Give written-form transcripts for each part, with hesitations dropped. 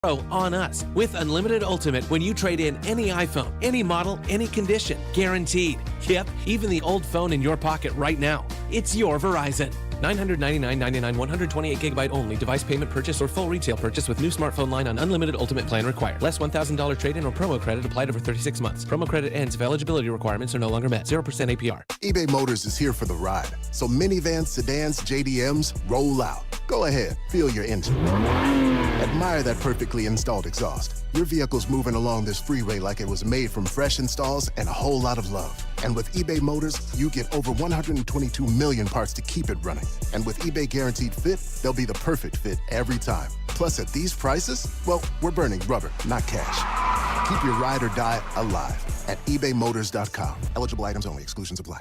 on us with Unlimited Ultimate when you trade in any iPhone, any model, any condition. Guaranteed. Yep, even the old phone in your pocket right now. It's your Verizon. $999.99, 128 gigabyte only. Device payment purchase or full retail purchase with new smartphone line on Unlimited Ultimate plan required. Less $1,000 trade-in or promo credit applied over 36 months. Promo credit ends if eligibility requirements are no longer met. 0% APR. eBay Motors is here for the ride. So minivans, sedans, JDMs, roll out. Go ahead, feel your engine. Admire that perfectly installed exhaust. Your vehicle's moving along this freeway like it was made from fresh installs and a whole lot of love. And with eBay Motors, you get over 122 million parts to keep it running. And with eBay Guaranteed Fit, they'll be the perfect fit every time. Plus, at these prices, well, we're burning rubber, not cash. Keep your ride or die alive at ebaymotors.com. Eligible items only. Exclusions apply.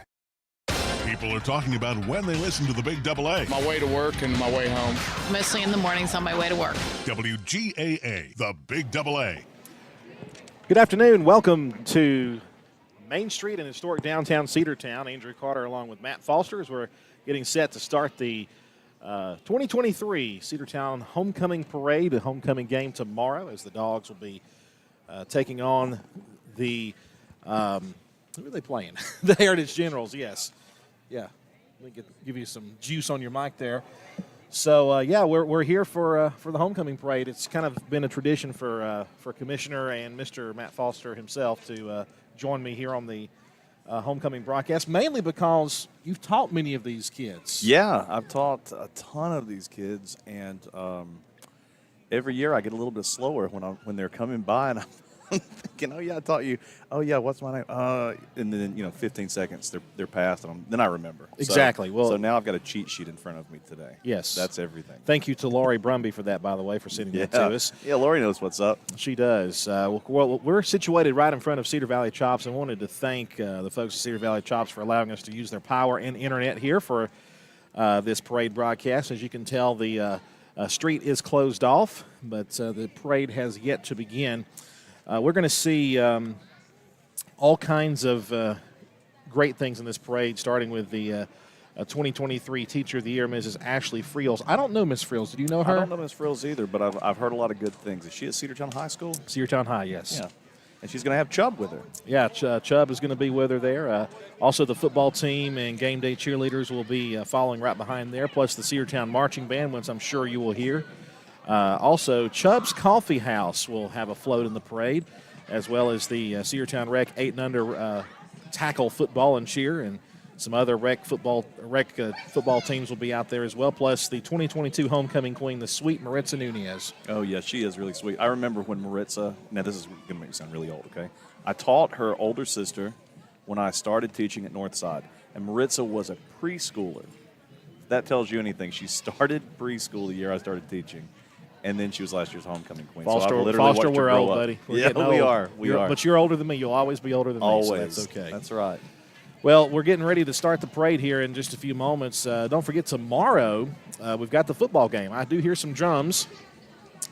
People are talking about when they listen to the Big Double A. My way to work and my way home. Mostly in the mornings on my way to work. WGAA, the Big Double A. Good afternoon. Welcome to Main Street in historic downtown Cedartown. Andrew Carter along with Matt Foster as we're getting set to start the 2023 Cedartown Homecoming Parade, the homecoming game tomorrow as the Dogs will be taking on the, who are they playing? The Heritage Generals, yes. Yeah, let me give you some juice on your mic there. So, we're here for the homecoming parade. It's kind of been a tradition for Commissioner and Mr. Matt Foster himself to join me here on the homecoming broadcast, mainly because you've taught many of these kids. Yeah, I've taught a ton of these kids, and every year I get a little bit slower when they're coming by, and I'm thinking, oh, yeah, I taught you. Oh, yeah, what's my name? And then, 15 seconds, they're past, and then I remember. Exactly. So now I've got a cheat sheet in front of me today. Yes. That's everything. Thank you to Lori Brumby for that, by the way, for sending that to us. Yeah, Lori knows what's up. She does. Well, we're situated right in front of Cedar Valley Chops, and wanted to thank the folks at Cedar Valley Chops for allowing us to use their power and internet here for this parade broadcast. As you can tell, the street is closed off, but the parade has yet to begin. We're going to see all kinds of great things in this parade, starting with the 2023 Teacher of the Year, Mrs. Ashley Friels. I don't know Miss Friels. Do you know her? I don't know Miss Frills either, but I've heard a lot of good things. Is she at Cedartown High School? Cedartown High, yes. Yeah. And she's going to have Chubb with her. Yeah, Chubb is going to be with her there. Also, the football team and game day cheerleaders will be following right behind there, plus the Cedartown Marching Band, which I'm sure you will hear. Also, Chubb's Coffee House will have a float in the parade, as well as the Cedartown Rec 8 and under tackle football and cheer, and some other rec football teams will be out there as well, plus the 2022 homecoming queen, the sweet Maritza Nunez. Oh, yeah, she is really sweet. I remember when Maritza, now this is going to make me sound really old, okay? I taught her older sister when I started teaching at Northside, and Maritza was a preschooler. If that tells you anything, she started preschool the year I started teaching. And then she was last year's homecoming queen. Foster, we're old, buddy. We are. But you're older than me. You'll always be older than always. me, so that's okay. That's right. Well, we're getting ready to start the parade here in just a few moments. Don't forget, tomorrow we've got the football game. I do hear some drums,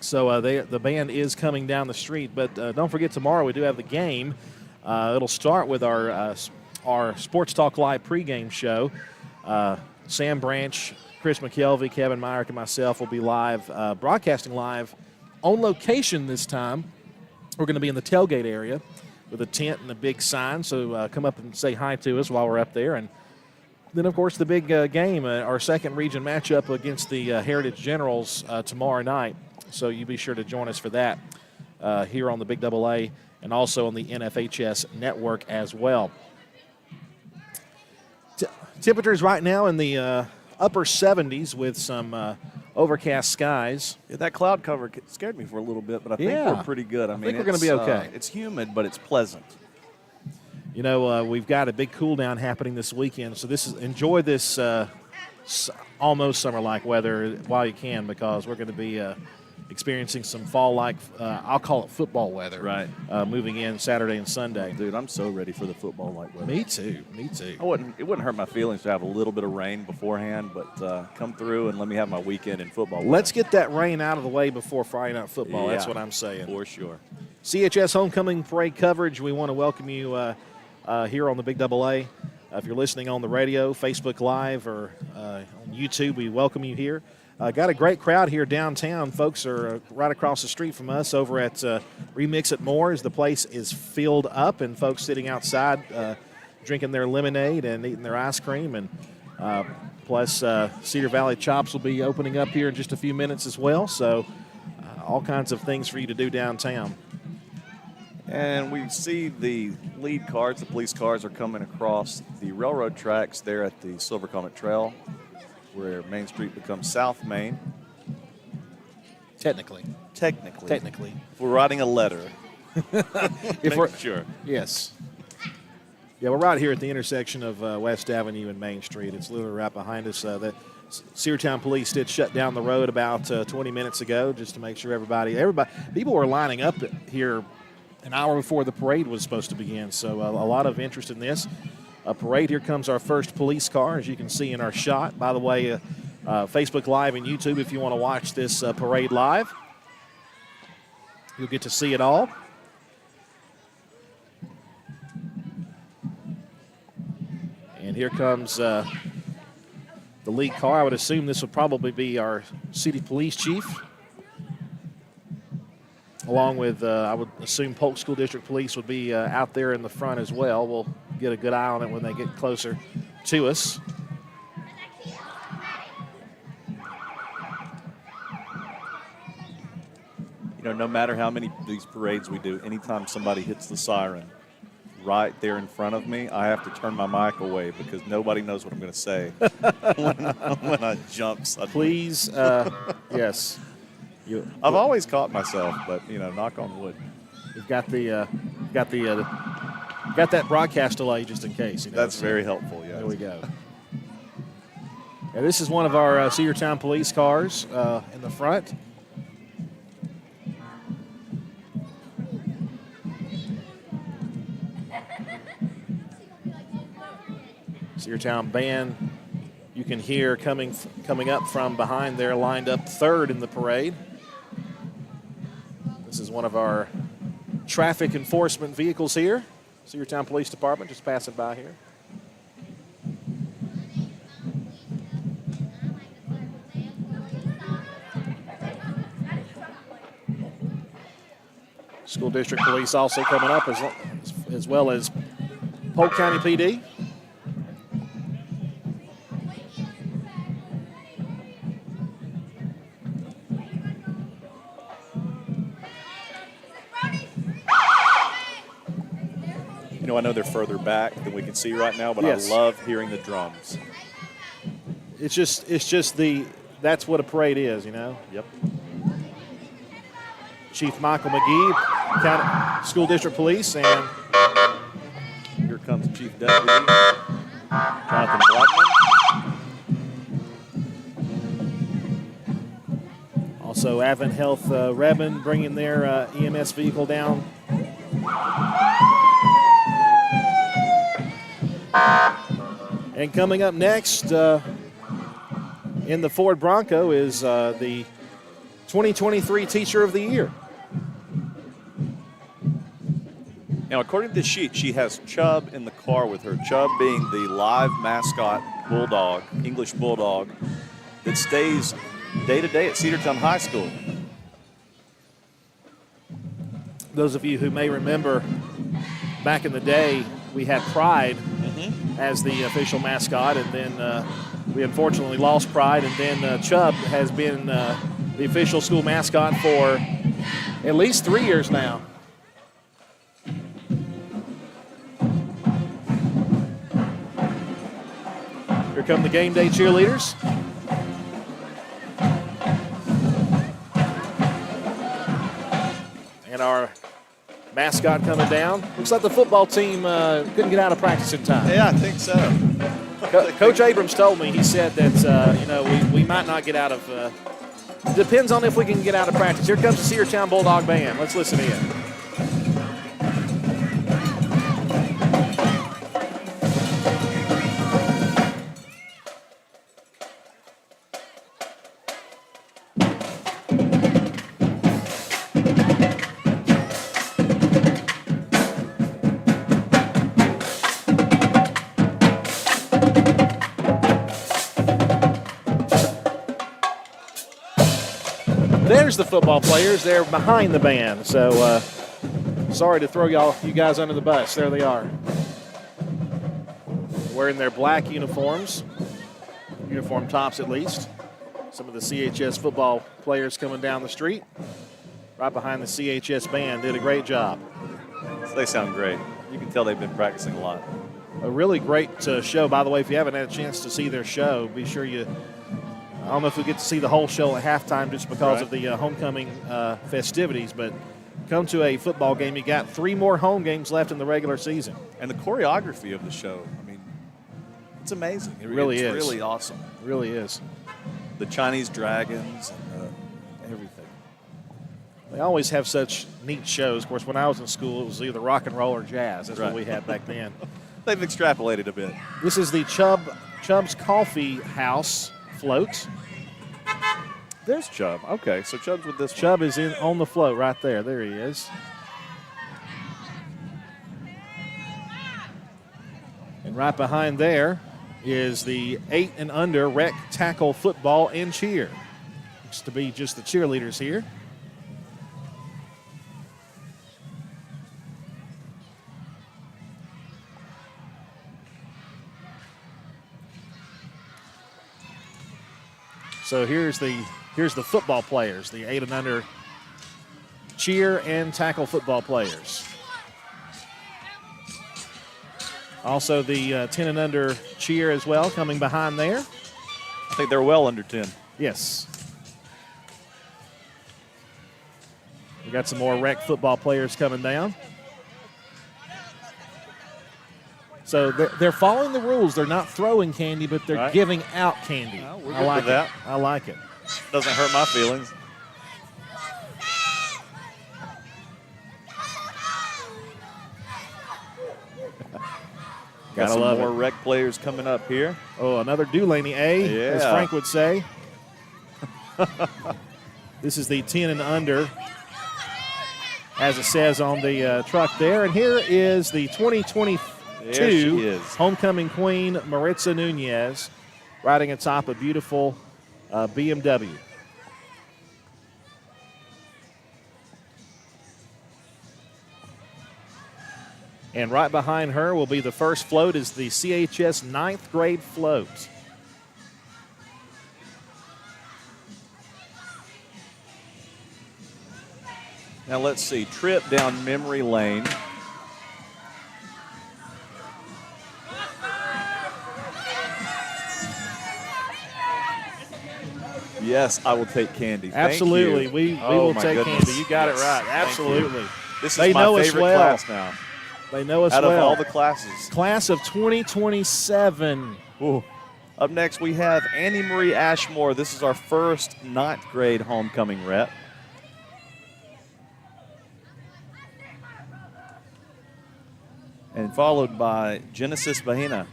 so the band is coming down the street. But don't forget, tomorrow we do have the game. It'll start with our Sports Talk Live pregame show. Sam Branch, Chris McKelvey, Kevin Myrick, and myself will be live, broadcasting live on location this time. We're going to be in the tailgate area with a tent and a big sign, so come up and say hi to us while we're up there. And then, of course, the big game, our second region matchup against the Heritage Generals tomorrow night. So you be sure to join us for that here on the Big Double A and also on the NFHS network as well. Temperatures right now in the upper 70s with some overcast skies. Yeah, that cloud cover scared me for a little bit, but I think we're pretty good. I mean, think we're going to be okay. It's humid, but it's pleasant. You know, we've got a big cool down happening this weekend, so enjoy this almost summer-like weather while you can, because we're going to be experiencing some fall-like, I'll call it football weather, right? Moving in Saturday and Sunday. Dude, I'm so ready for the football-like weather. Me too. It wouldn't hurt my feelings to have a little bit of rain beforehand, but come through and let me have my weekend in football. Let's get that rain out of the way before Friday Night Football. Yeah, that's what I'm saying. For sure. CHS Homecoming Parade coverage. We want to welcome you here on the Big Double A. If you're listening on the radio, Facebook Live, or on YouTube, we welcome you here. Got a great crowd here downtown. Folks are right across the street from us over at Remix at Moore's. The place is filled up, and folks sitting outside drinking their lemonade and eating their ice cream. And plus, Cedar Valley Chops will be opening up here in just a few minutes as well. So all kinds of things for you to do downtown. And we see the lead cars, the police cars, are coming across the railroad tracks there at the Silver Comet Trail, where Main Street becomes South Main. Technically. If we're writing a letter. If we're sure. Yes. Yeah, we're right here at the intersection of West Avenue and Main Street. It's literally right behind us. The Seartown Police did shut down the road about 20 minutes ago just to make sure everybody, people were lining up here an hour before the parade was supposed to begin. So a lot of interest in this. Parade. Here comes our first police car, as you can see in our shot. By the way, Facebook Live and YouTube, if you want to watch this parade live, you'll get to see it all. And here comes the lead car. I would assume this would probably be our city police chief, along with, I would assume, Polk School District Police would be out there in the front as well. We'll get a good eye on it when they get closer to us. You know, no matter how many of these parades we do, anytime somebody hits the siren right there in front of me, I have to turn my mic away because nobody knows what I'm going to say when I jump suddenly. Please, yes. I've always caught myself, but, you know, knock on wood. You've got got that broadcast delay just in case. You know, That's very helpful, yeah. There we go. And this is one of our Cedartown police cars in the front. Cedartown band, you can hear coming up from behind there, lined up third in the parade. This is one of our traffic enforcement vehicles here. Cedartown Police Department, just passing by here. School District Police also coming up, as well as Polk County PD. You know, I know they're further back than we can see right now, but yes. I love hearing the drums. It's just that's what a parade is, you know. Yep. Chief Michael McGee, County School District Police, and here comes Chief Deputy Jonathan Blackman. Also Advent Health Redmond bringing their EMS vehicle down. And coming up next in the Ford Bronco is the 2023 Teacher of the Year. Now, according to the sheet, she has Chubb in the car with her. Chubb being the live mascot bulldog, English bulldog, that stays day to day at Cedartown High School. Those of you who may remember back in the day, we had Pride as the official mascot, and then we unfortunately lost Pride, and then Chubb has been the official school mascot for at least 3 years now. Here come the game day cheerleaders. And our mascot coming down. Looks like the football team couldn't get out of practice in time. Yeah, I think so. Coach Abrams told me, he said that, we might not get out of, depends on if we can get out of practice. Here comes the Cedartown Bulldog Band. Let's listen in. the football players. They're behind the band. So sorry to throw you guys under the bus. There they are. Wearing their black uniforms, uniform tops at least. Some of the CHS football players coming down the street. Right behind the CHS band. Did a great job. They sound great. You can tell they've been practicing a lot. A really great show. By the way, if you haven't had a chance to see their show, be sure I don't know if we get to see the whole show at halftime just because of the homecoming festivities, but come to a football game. You got 3 more home games left in the regular season. And the choreography of the show, I mean, it's amazing. It really is. It's really awesome. It really is. The Chinese dragons and everything. They always have such neat shows. Of course, when I was in school, it was either rock and roll or jazz. That's what we had back then. They've extrapolated a bit. This is the Chubb's Coffee House float. There's Chubb. Okay, so Chubb's with this Chubb is on the float right there. There he is. And right behind there is the 8 and under rec tackle football and cheer. Looks to be just the cheerleaders here. So here's the football players, the 8 and under cheer and tackle football players. Also the 10 and under cheer as well coming behind there. I think they're well under 10. Yes. We got some more rec football players coming down. So they're following the rules. They're not throwing candy, but they're giving out candy. Well, we're I good like with that. it. I like it. Doesn't hurt my feelings. Got some more rec players coming up here. Oh, another Dulaney A, as Frank would say. This is the 10 and under, as it says on the truck there. And here is the 2022 homecoming queen, Maritza Nunez, riding atop a beautiful BMW. And right behind her will be the first float is the CHS 9th grade float. Now let's see, trip down memory lane. Yes, I will take candy. Absolutely. Thank We you. will take goodness. candy. You got it right. Absolutely. This is They my know us favorite well. class now. They know us Out well. of all the classes. Class of 2027. Ooh. Up next, we have Annie Marie Ashmore. This is our first 9th grade homecoming rep. And followed by Genesis Bahina.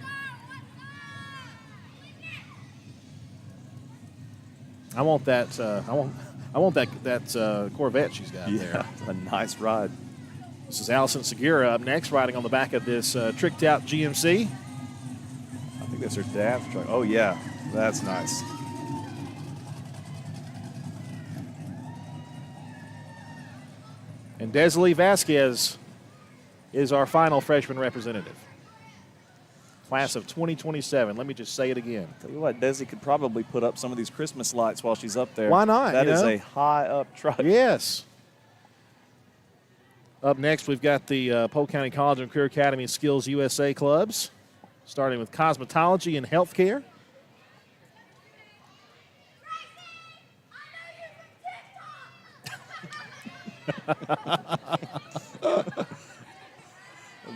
I want that. I want that Corvette she's got there. A nice ride. This is Allison Segura up next, riding on the back of this tricked out GMC. I think that's her dad's truck. Oh yeah, that's nice. And Desley Vasquez is our final freshman representative. Class of 2027. Let me just say it again. Tell you what, Desi could probably put up some of these Christmas lights while she's up there. Why not? That is a high up truck. Yes. Up next, we've got the Polk County College and Career Academy Skills USA clubs, starting with cosmetology and healthcare.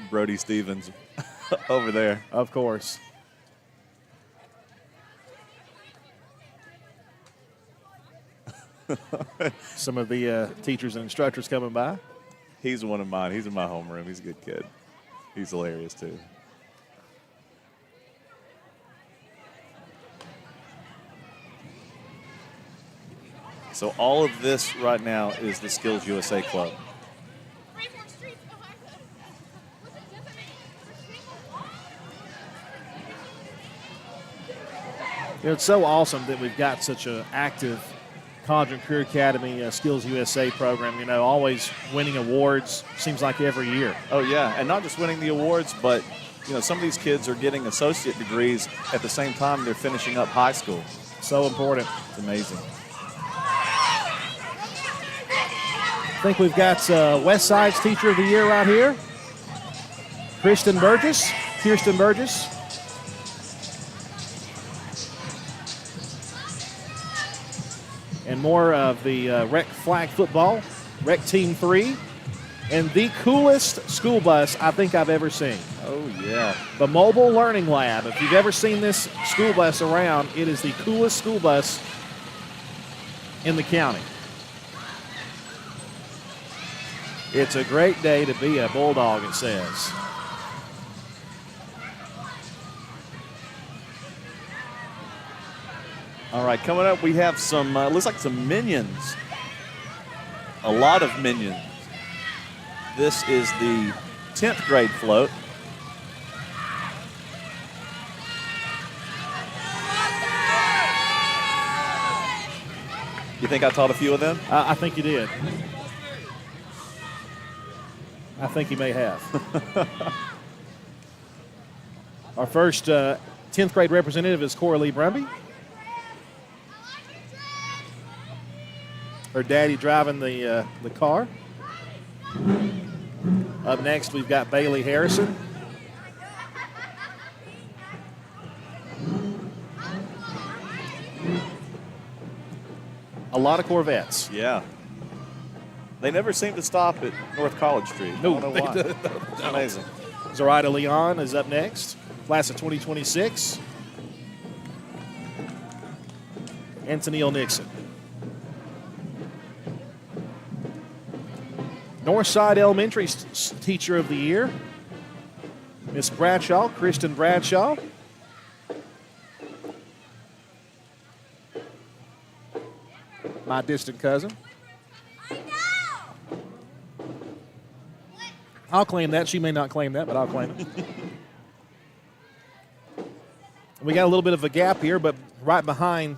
Brody Stevens over there. Of course. Some of the teachers and instructors coming by. He's one of mine. He's in my homeroom. He's a good kid. He's hilarious, too. So all of this right now is the Skills USA Club. You know, it's so awesome that we've got such an active College and Career Academy Skills USA program, always winning awards, seems like every year. Oh, yeah, and not just winning the awards, but, some of these kids are getting associate degrees at the same time they're finishing up high school. So important. It's amazing. I think we've got West Side's Teacher of the Year right here. Kirsten Burgess. And more of the rec flag football, rec team 3, and the coolest school bus I think I've ever seen. Oh, yeah. The Mobile Learning Lab. If you've ever seen this school bus around, it is the coolest school bus in the county. It's a great day to be a Bulldog, it says. All right, coming up, we have some, looks like some minions. A lot of minions. This is the 10th grade float. You think I taught a few of them? I think you did. I think you may have. Our first 10th grade representative is Coralie Brumby. Her daddy driving the car. Up next, we've got Bailey Harrison. A lot of Corvettes. Yeah. They never seem to stop at North College Street. No, I don't know why. It's amazing. Zoraida Leon is up next. Class of 2026. And Tennille Nixon. Northside Elementary Teacher of the Year, Miss Bradshaw, Kristen Bradshaw. My distant cousin. I'll claim that. She may not claim that, but I'll claim it. We got a little bit of a gap here, but right behind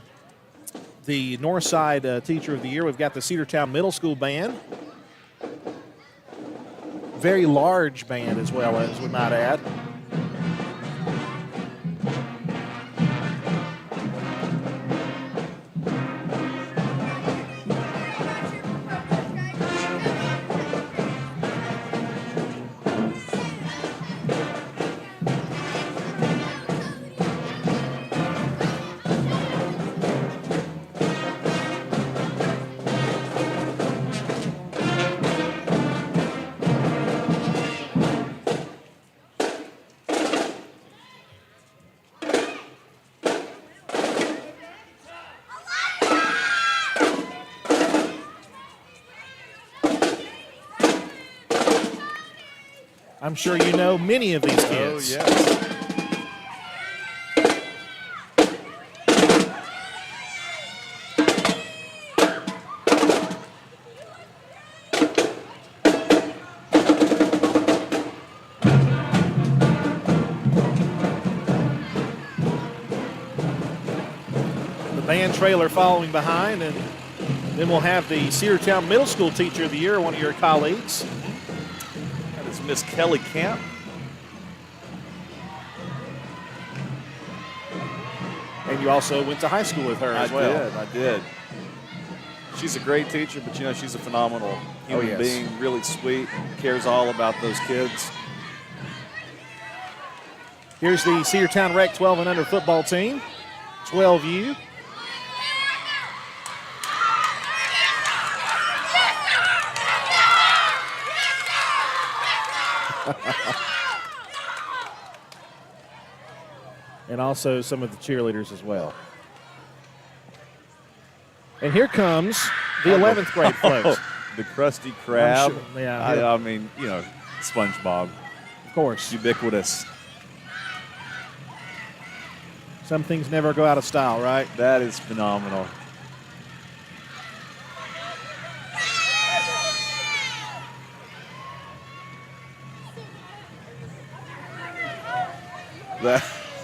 the Northside Teacher of the Year, we've got the Cedartown Middle School Band. Very large band as well, as we might add. I'm sure you know many of these kids. Oh, yes. The band trailer following behind, and then we'll have the Cedartown Middle School Teacher of the Year, one of your colleagues. Miss Kelly Camp. And you also went to high school with her as well. I did. She's a great teacher, but she's a phenomenal human being, really sweet, cares all about those kids. Here's the Cedartown Rec 12 and under football team, 12U. And also some of the cheerleaders as well. And here comes the 11th grade folks. The Krusty Krab. Sure, yeah. I mean, SpongeBob. Of course. Ubiquitous. Some things never go out of style, right? That is phenomenal.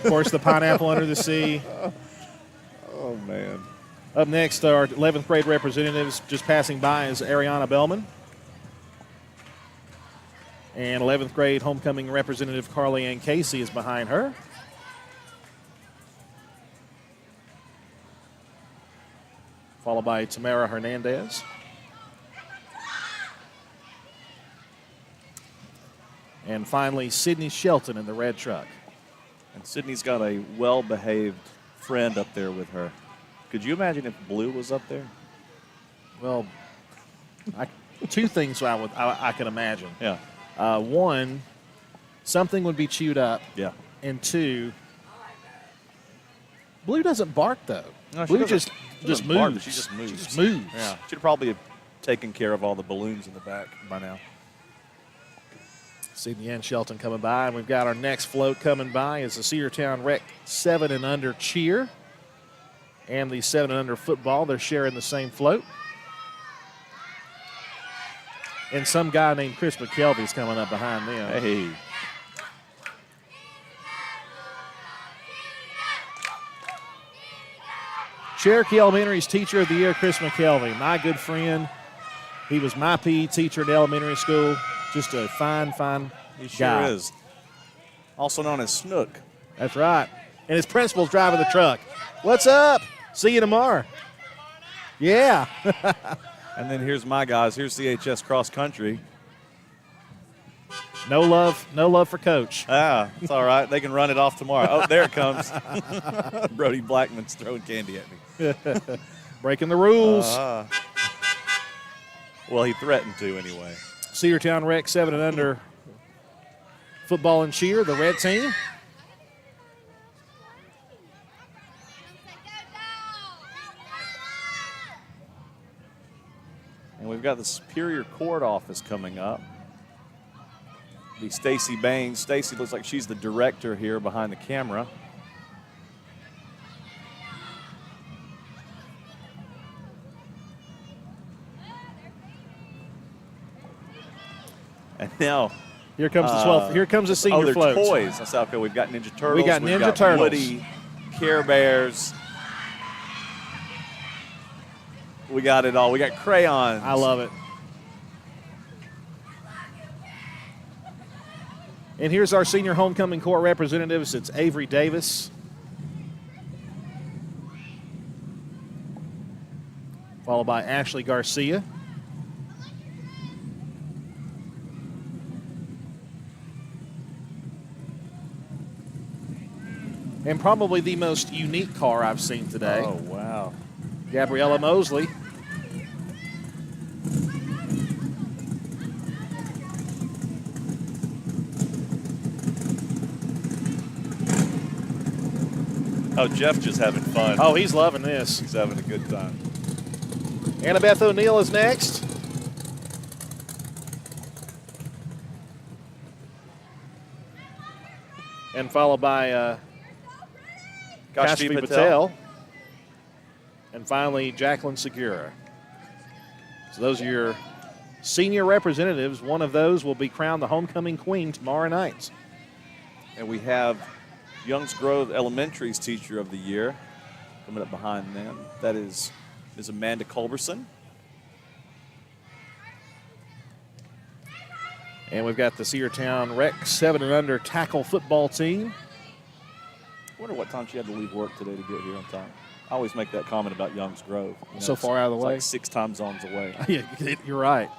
Of course, the pineapple under the sea. Oh, man. Up next, our 11th grade representatives just passing by is Ariana Bellman. And 11th grade homecoming representative Carly Ann Casey is behind her. Followed by Tamara Hernandez. And finally, Sydney Shelton in the red truck. And Sydney's got a well-behaved friend up there with her. Could you imagine if Blue was up there? Well, two things I can imagine. Yeah. One, something would be chewed up. Yeah. And two, Blue doesn't bark, though. No, Blue just moves. She just moves. She just moves. Yeah. She'd probably have taken care of all the balloons in the back by now. Sydney Ann Shelton coming by, and we've got our next float coming by is the Cedartown Rec 7 and under cheer and the 7 and under football. They're sharing the same float. And some guy named Chris McKelvey's coming up behind them. Hey. Cherokee Elementary's Teacher of the Year, Chris McKelvey, my good friend. He was my PE teacher at elementary school. Just a fine He sure guy. is. Also known as Snook. That's right. And his principal's driving the truck. What's up? See you tomorrow. Yeah. And then here's my guys. Here's CHS Cross Country. No love for Coach. Ah, it's all right. They can run it off tomorrow. Oh, there it comes. Brody Blackman's throwing candy at me. Breaking the rules. Well, he threatened to anyway. Cedartown Rec 7 and under football and cheer, the red team. And we've got the Superior Court office coming up. Be Stacy Baines. Stacy looks like she's the director here behind the camera. And now Here comes the 12th. Here comes the senior they're float. toys. That's okay. We've got Ninja Turtles. We got We've Ninja Turtles. Woody, Care Bears. We got it all. We got crayons. I love it. And here's our senior homecoming court representatives. It's Avery Davis. Followed by Ashley Garcia. And probably the most unique car I've seen today. Oh, wow. Gabriella Mosley. Oh, Jeff just having fun. Oh, he's loving this. He's having a good time. Annabeth O'Neill is next. And followed by Kashfi Patel. And finally, Jacqueline Segura. So those are your senior representatives. One of those will be crowned the homecoming queen tomorrow night. And we have Youngs Grove Elementary's Teacher of the Year coming up behind them. That is Amanda Culberson. And we've got the Cedartown Rec 7 and under tackle football team. I wonder what time she had to leave work today to get here on time. I always make that comment about Youngs Grove. So far out of the it's way. like 6 time zones away. Yeah, you're right.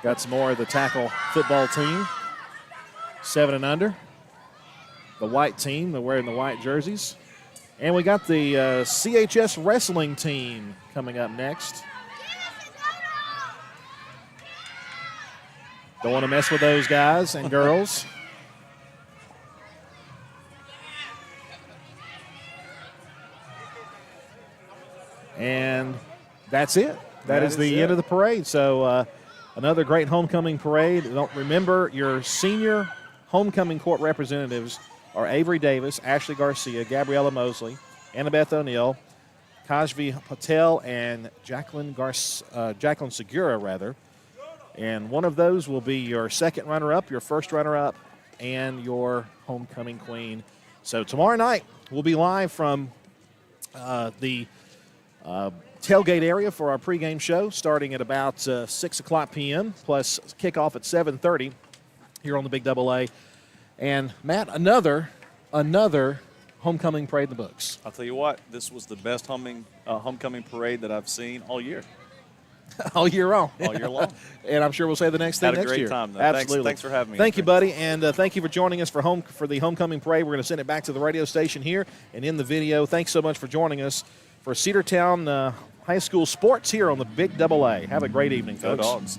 Got some more of the tackle football team. 7 and under. The white team, they're wearing the white jerseys. And we got the CHS wrestling team coming up next. Don't want to mess with those guys and girls. And that's it. That is the end of the parade. So another great homecoming parade. Don't remember, your senior homecoming court representatives are Avery Davis, Ashley Garcia, Gabriella Mosley, Annabeth O'Neill, Kashvi Patel, and Jacqueline Segura, rather. And one of those will be your second runner-up, your first runner-up, and your homecoming queen. So tomorrow night, we'll be live from the tailgate area for our pregame show, starting at about 6 o'clock p.m., plus kickoff at 7:30 here on the Big AA. And, Matt, another homecoming parade in the books. I'll tell you what, this was the best homecoming parade that I've seen all year. All year long. All year long. And I'm sure we'll say the next thing next year. Had a great time, though. Absolutely. Thanks for having me. Thank you, buddy, and thank you for joining us for the homecoming parade. We're going to send it back to the radio station here and in the video. Thanks so much for joining us for Cedartown High School Sports here on the Big AA. Have a great evening, folks. Go Dogs.